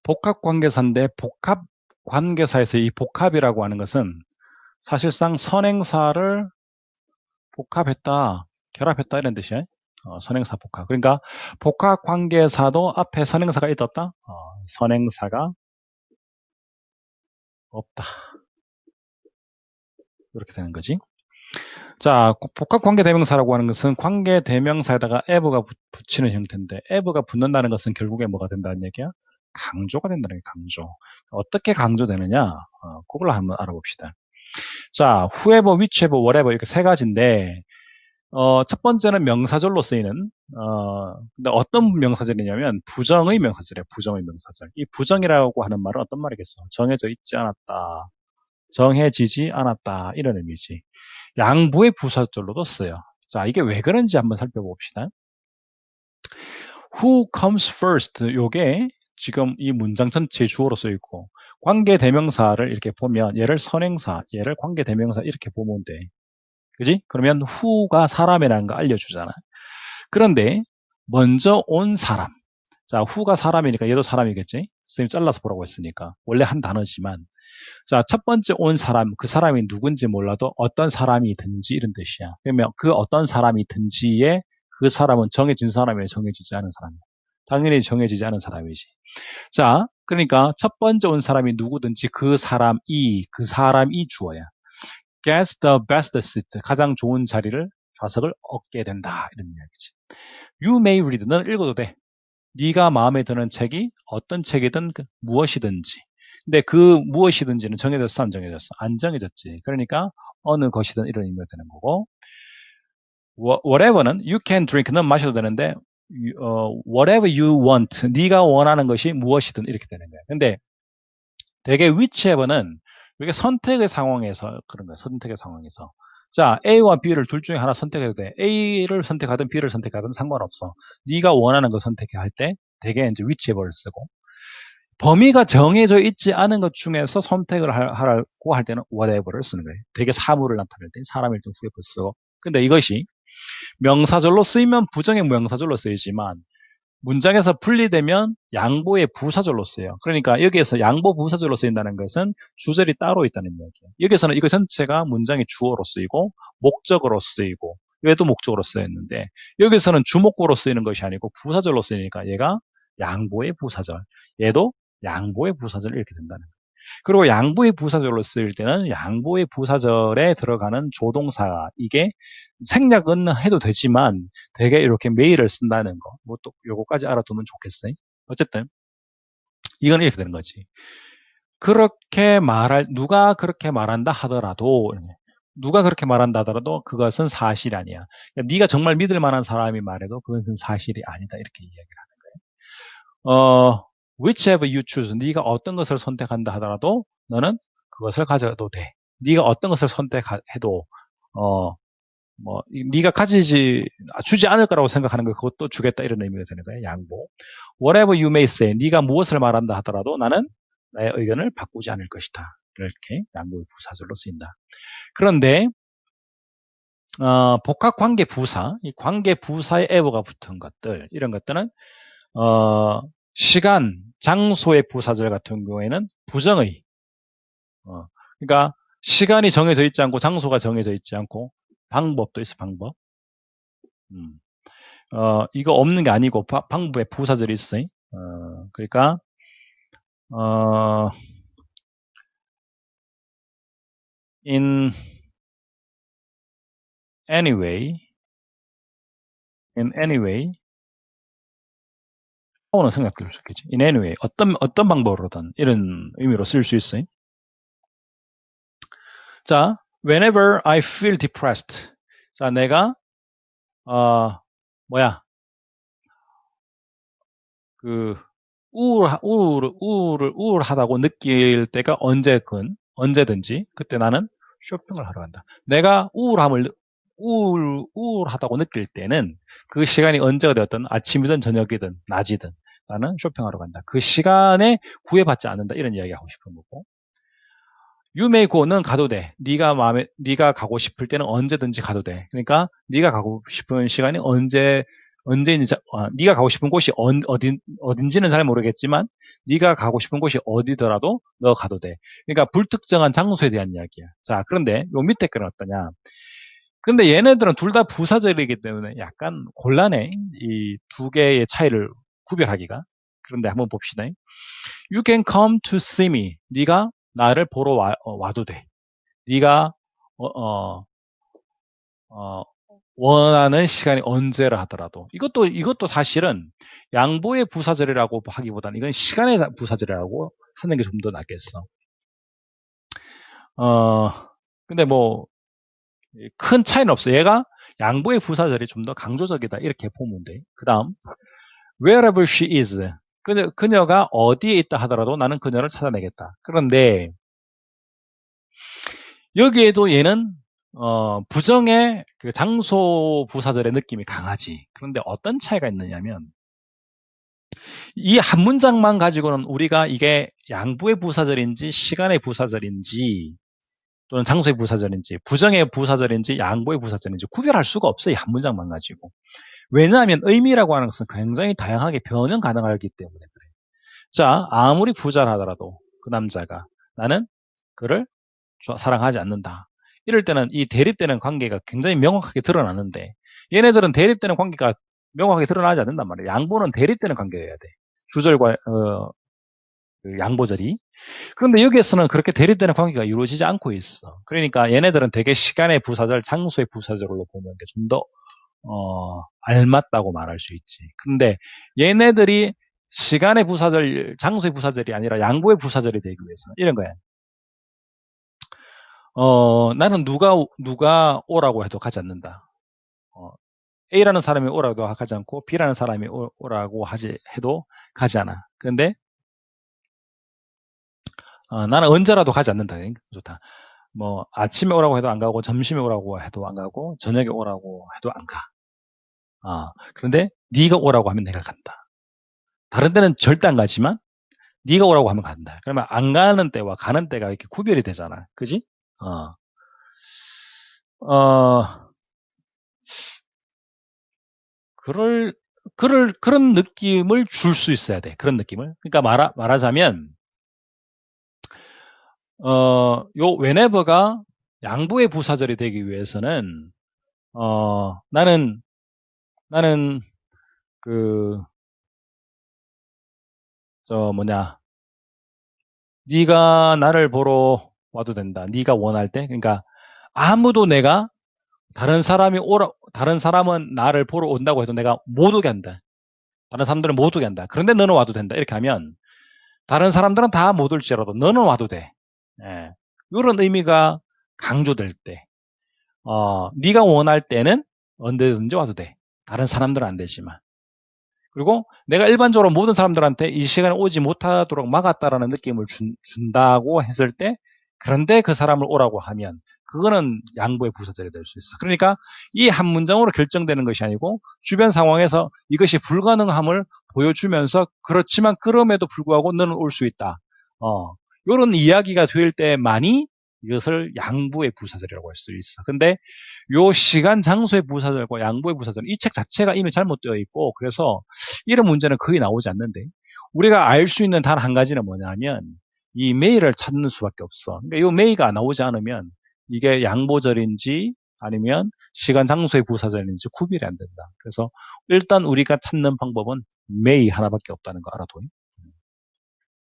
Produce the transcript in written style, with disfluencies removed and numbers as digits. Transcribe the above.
복합관계사인데 복합관계사에서 이 복합이라고 하는 것은 사실상 선행사를 복합했다, 결합했다 이런 뜻이에요. 선행사 복합. 그러니까 복합관계사도 앞에 선행사가 있었다. 선행사가 없다. 이렇게 되는 거지. 자, 복합관계대명사라고 하는 것은 관계대명사에다가 ever가 붙이는 형태인데 ever가 붙는다는 것은 결국에 뭐가 된다는 얘기야? 강조가 된다는 게 강조. 어떻게 강조되느냐? 그걸 한번 알아봅시다. 자, whoever, whichever, whatever 이렇게 세 가지인데 첫 번째는 명사절로 쓰이는 근데 어떤 명사절이냐면 부정의 명사절이에요. 부정의 명사절. 이 부정이라고 하는 말은 어떤 말이겠어? 정해져 있지 않았다. 정해지지 않았다. 이런 의미지. 양보의 부사절로도 써요. 자, 이게 왜 그런지 한번 살펴봅시다. Who comes first? 요게 지금 이 문장 전체의 주어로 쓰여 있고 관계대명사를 이렇게 보면 얘를 선행사, 얘를 관계대명사 이렇게 보면 돼. 그지? 그러면 who가 사람이라는 거 알려주잖아. 그런데 먼저 온 사람. 자, who가 사람이니까 얘도 사람이겠지? 선생님 잘라서 보라고 했으니까. 원래 한 단어지만. 자, 첫 번째 온 사람, 그 사람이 누군지 몰라도 어떤 사람이든지 이런 뜻이야. 그러면 그 어떤 사람이든지에 그 사람은 정해진 사람이에요, 정해지지 않은 사람이에요. 당연히 정해지지 않은 사람이지. 자, 그러니까 첫 번째 온 사람이 누구든지 그 사람이 주어야. gets the best seat, 가장 좋은 자리를, 좌석을 얻게 된다. 이런 이야기지. You may read, 는 읽어도 돼. 네가 마음에 드는 책이 어떤 책이든 무엇이든지. 근데 그 무엇이든지는 정해졌어, 안 정해졌어? 안 정해졌지. 그러니까 어느 것이든 이런 의미가 되는 거고. whatever는 you can drink는 마셔도 되는데 whatever you want, 네가 원하는 것이 무엇이든 이렇게 되는 거야. 근데 되게 whichever는 이게 선택의 상황에서 그런 거야. 선택의 상황에서. 자, A와 B를 둘 중에 하나 선택해도 돼. A를 선택하든 B를 선택하든 상관없어. 네가 원하는 거 선택할 때 되게 이제 whichever를 쓰고 범위가 정해져 있지 않은 것 중에서 선택을 하라고 할 때는 whatever를 쓰는 거예요. 되게 사물을 나타낼 때 사람일 때 whoever 쓰고. 근데 이것이 명사절로 쓰이면 부정의 명사절로 쓰이지만 문장에서 분리되면 양보의 부사절로 쓰여요. 그러니까 여기에서 양보 부사절로 쓰인다는 것은 주절이 따로 있다는 얘기예요. 여기서는 이거 전체가 문장의 주어로 쓰이고 목적어로 쓰이고 얘도 목적어로 쓰였는데 여기서는 주목구로 쓰이는 것이 아니고 부사절로 쓰이니까 얘가 양보의 부사절, 얘도 양보의 부사절 이렇게 된다는 거예요. 그리고 양보의 부사절로 쓰일 때는 양보의 부사절에 들어가는 조동사 이게 생략은 해도 되지만 되게 이렇게 메일을 쓴다는 거. 뭐 또 요거까지 알아두면 좋겠어요. 어쨌든 이건 이렇게 되는 거지. 누가 그렇게 말한다 하더라도 누가 그렇게 말한다 하더라도 그것은 사실이 아니야. 그러니까 네가 정말 믿을 만한 사람이 말해도 그것은 사실이 아니다. 이렇게 이야기를 하는 거예요. whichever you choose, 네가 어떤 것을 선택한다 하더라도 너는 그것을 가져도 돼. 네가 어떤 것을 선택해도 네가 주지 않을 거라고 생각하는 거 그것도 주겠다 이런 의미가 되는 거예요. 양보. Whatever you may say, 네가 무엇을 말한다 하더라도 나는 나의 의견을 바꾸지 않을 것이다. 이렇게 양보의 부사절로 쓰인다. 그런데 복합관계 부사, 이 관계 부사에 ever가 붙은 것들 이런 것들은 시간, 장소의 부사절 같은 경우에는 부정의. 그러니까 시간이 정해져 있지 않고 장소가 정해져 있지 않고 방법도 있어 방법. 이거 없는 게 아니고 방법에 부사절이 있어요. 그러니까 in any way, 하고는 생각할 수 있겠지. in any way, 어떤 방법으로든 이런 의미로 쓸 수 있어요. 자, whenever I feel depressed. 자, 내가 그 우울하다고 느낄 때가 언제든지 그때 나는 쇼핑을 하러 간다. 내가 우울하다고 느낄 때는 그 시간이 언제가 되었든 아침이든 저녁이든 낮이든 나는 쇼핑하러 간다. 그 시간에 구애받지 않는다. 이런 이야기 하고 싶은 거고. You may go는 가도 돼. 네가 가고 싶을 때는 언제든지 가도 돼. 그러니까 네가 가고 싶은 시간이 언제 언제인지 네가 가고 싶은 곳이 어딘지는 잘 모르겠지만 네가 가고 싶은 곳이 어디더라도 너 가도 돼. 그러니까 불특정한 장소에 대한 이야기야. 자, 그런데 요 밑에 거는 어떠냐? 근데 얘네들은 둘 다 부사절이기 때문에 약간 곤란해. 이 두 개의 차이를 구별하기가. 그런데 한번 봅시다. You can come to see me. 네가 나를 보러 와도 돼. 네가 어, 어, 어, 원하는 시간이 언제라 하더라도 이것도 사실은 양보의 부사절이라고 하기보다는 이건 시간의 부사절이라고 하는 게 좀 더 낫겠어. 어, 근데 뭐 큰 차이는 없어. 얘가 양보의 부사절이 좀 더 강조적이다 이렇게 보면 돼. 그 다음 wherever she is. 그녀가 어디에 있다 하더라도 나는 그녀를 찾아내겠다. 그런데 여기에도 얘는 부정의 그 장소 부사절의 느낌이 강하지. 그런데 어떤 차이가 있느냐면 이 한 문장만 가지고는 우리가 이게 양부의 부사절인지 시간의 부사절인지 또는 장소의 부사절인지 부정의 부사절인지 양보의 부사절인지 구별할 수가 없어요. 이 한 문장만 가지고. 왜냐하면 의미라고 하는 것은 굉장히 다양하게 변형 가능하기 때문에 그래요. 자, 아무리 부자라 하더라도 그 남자가 나는 그를 사랑하지 않는다. 이럴 때는 이 대립되는 관계가 굉장히 명확하게 드러나는데 얘네들은 대립되는 관계가 명확하게 드러나지 않는단 말이에요. 양보는 대립되는 관계여야 돼. 주절과 그 양보절이. 그런데 여기에서는 그렇게 대립되는 관계가 이루어지지 않고 있어. 그러니까 얘네들은 되게 시간의 부사절, 장소의 부사절로 보는 게 좀 더 알맞다고 말할 수 있지. 근데 얘네들이 시간의 부사절, 장소의 부사절이 아니라 양보의 부사절이 되기 위해서는 이런 거야. 나는 누가 오라고 해도 가지 않는다. A라는 사람이 오라고 하지 않고 B라는 사람이 오라고 해도 가지 않아. 그런데 나는 언제라도 가지 않는다. 좋다. 뭐 아침에 오라고 해도 안 가고 점심에 오라고 해도 안 가고 저녁에 오라고 해도 안 가. 그런데 네가 오라고 하면 내가 간다. 다른 때는 절대 안 가지만 네가 오라고 하면 간다. 그러면 안 가는 때와 가는 때가 이렇게 구별이 되잖아. 그지? 어, 어, 그런 느낌을 줄 수 있어야 돼. 그런 느낌을. 그러니까 말하자면, 요 whenever가 양보의 부사절이 되기 위해서는, 나는, 그, 네가 나를 보러 와도 된다. 네가 원할 때. 그러니까 아무도 다른 사람은 나를 보러 온다고 해도 내가 못 오게 한다. 다른 사람들은 못 오게 한다. 그런데 너는 와도 된다. 이렇게 하면 다른 사람들은 다 못 올지라도 너는 와도 돼. 예. 이런 의미가 강조될 때, 네가 원할 때는 언제든지 와도 돼. 다른 사람들은 안 되지만. 그리고 내가 일반적으로 모든 사람들한테 이 시간에 오지 못하도록 막았다라는 느낌을 준다고 했을 때, 그런데 그 사람을 오라고 하면 그거는 양보의 부사절이 될 수 있어. 그러니까 이 한 문장으로 결정되는 것이 아니고 주변 상황에서 이것이 불가능함을 보여주면서 그렇지만 그럼에도 불구하고 너는 올 수 있다. 이런 이야기가 될 때만이 이것을 양보의 부사절이라고 할 수 있어. 근데 요 시간, 장소의 부사절과 양보의 부사절, 이 책 자체가 이미 잘못되어 있고, 그래서 이런 문제는 거의 나오지 않는데, 우리가 알 수 있는 단 한 가지는 뭐냐면, 이 메이를 찾는 수밖에 없어. 그러니까 이 메이가 나오지 않으면, 이게 양보절인지, 아니면 시간, 장소의 부사절인지 구별이 안 된다. 그래서 일단 우리가 찾는 방법은 메이 하나밖에 없다는 거 알아둬.